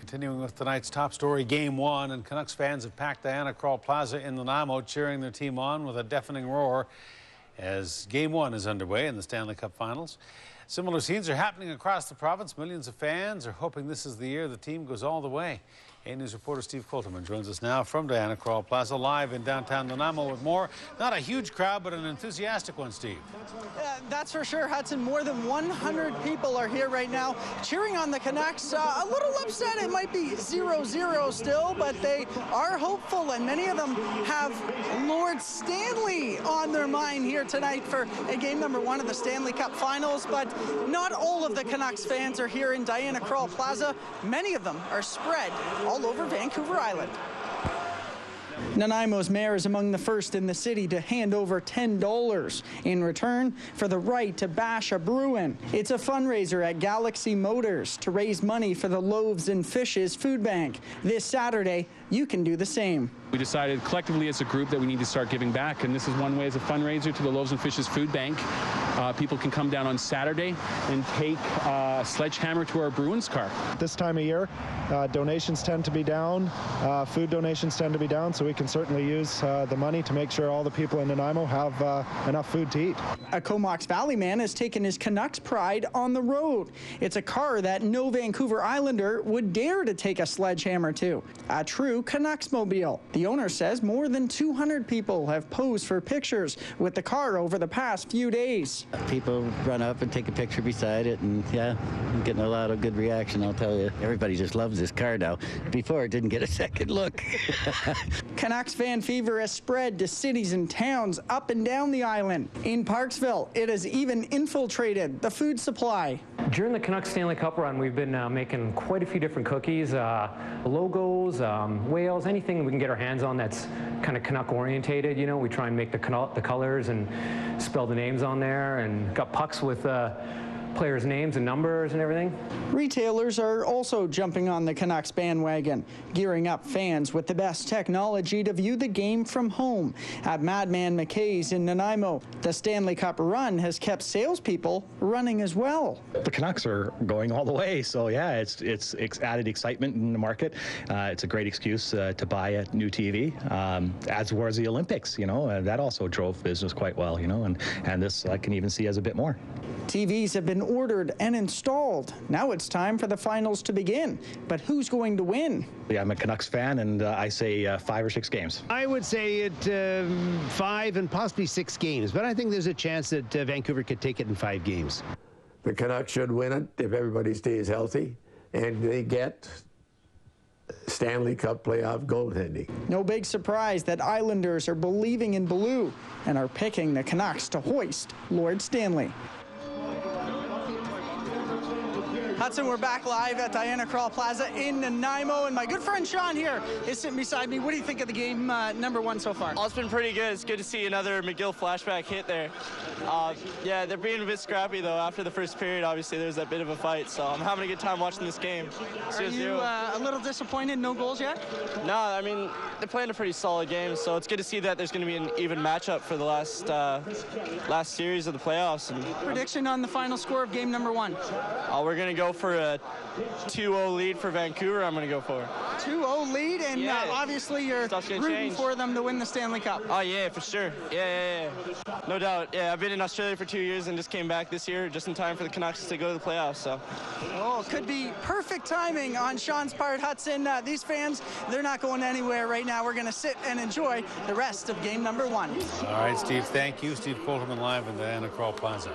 Continuing with tonight's top story, Game 1, and Canucks fans have packed Diana Krall Plaza in Nanaimo, cheering their team on with a deafening roar as Game 1 is underway in the Stanley Cup Finals. Similar scenes are happening across the province. Millions of fans are hoping this is the year the team goes all the way. A-News reporter Steve Colterman joins us now from Diana Krall Plaza, live in downtown Nanaimo with more. Not a huge crowd, but an enthusiastic one, Steve. That's for sure, Hudson. More than 100 people are here right now cheering on the Canucks. A little upset it might be 0-0 still, but they are hopeful, and many of them have Lord Stanley on their mind here tonight for game number 1 of the Stanley Cup Finals. But not all of the Canucks fans are here in Diana Krall Plaza. Many of them are spread all over Vancouver Island. Nanaimo's mayor is among the first in the city to hand over $10 in return for the right to bash a Bruin. It's a fundraiser at Galaxy Motors to raise money for the Loaves and Fishes Food Bank. This Saturday, you can do the same. We decided collectively as a group that we need to start giving back, and this is one way as a fundraiser to the Loaves and Fishes Food Bank. People can come down on Saturday and take a sledgehammer to our Bruins car. This time of year, donations tend to be down, food donations tend to be down, so we can certainly use the money to make sure all the people in Nanaimo have enough food to eat. A Comox Valley man has taken his Canucks pride on the road. It's a car that no Vancouver Islander would dare to take a sledgehammer to. A true Canucks mobile. The owner says more than 200 people have posed for pictures with the car over the past few days. People run up and take a picture beside it, and yeah, I'm getting a lot of good reaction, I'll tell you. Everybody just loves this car now. Before, it didn't get a second look. Canucks fan fever has spread to cities and towns up and down the island. In Parksville, it has even infiltrated the food supply. During the Canucks Stanley Cup run, we've been making quite a few different cookies, logos, whales, anything we can get our hands on that's kind of Canuck orientated. You know, we try and make the colors and spell the names on there, and got pucks with players' names and numbers and everything. Retailers are also jumping on the Canucks bandwagon, gearing up fans with the best technology to view the game from home. At Madman McKay's in Nanaimo, the Stanley Cup run has kept salespeople running as well. The Canucks are going all the way, so yeah, it's added excitement in the market. It's a great excuse to buy a new TV, as was the Olympics, you know, that also drove business quite well, you know, and this I can even see as a bit more. TVs have been ordered and installed. Now it's time for the finals to begin. But who's going to win? Yeah, I'm a Canucks fan, and I say 5 or 6 games. I would say it 5 and possibly 6 games, but I think there's a chance that Vancouver could take it in 5 games. The Canucks should win it if everybody stays healthy, and they get Stanley Cup playoff goaltending. No big surprise that Islanders are believing in blue and are picking the Canucks to hoist Lord Stanley. Hudson, we're back live at Diana Krall Plaza in Nanaimo, and my good friend Sean here is sitting beside me. What do you think of the game number 1 so far? Oh, it's been pretty good. It's good to see another McGill flashback hit there. Yeah, they're being a bit scrappy, though. After the first period, obviously, there was that bit of a fight, so I'm having a good time watching this game. Are you a little disappointed? No goals yet? No, I mean, they're playing a pretty solid game, so it's good to see that there's going to be an even matchup for the last series of the playoffs. And prediction on the final score of game number 1? We're going to go for a 2-0 lead for Vancouver. I'm going to go for 2-0 lead, and yeah, obviously you're rooting for them to win the Stanley Cup. Oh yeah, for sure. Yeah. No doubt. Yeah, I've been in Australia for 2 years and just came back this year just in time for the Canucks to go to the playoffs. So. Oh, could be perfect timing on Sean's part, Hudson. These fans, they're not going anywhere right now. We're going to sit and enjoy the rest of game number 1. All right, Steve. Thank you. Steve Colterman live in the Diana Krall Plaza.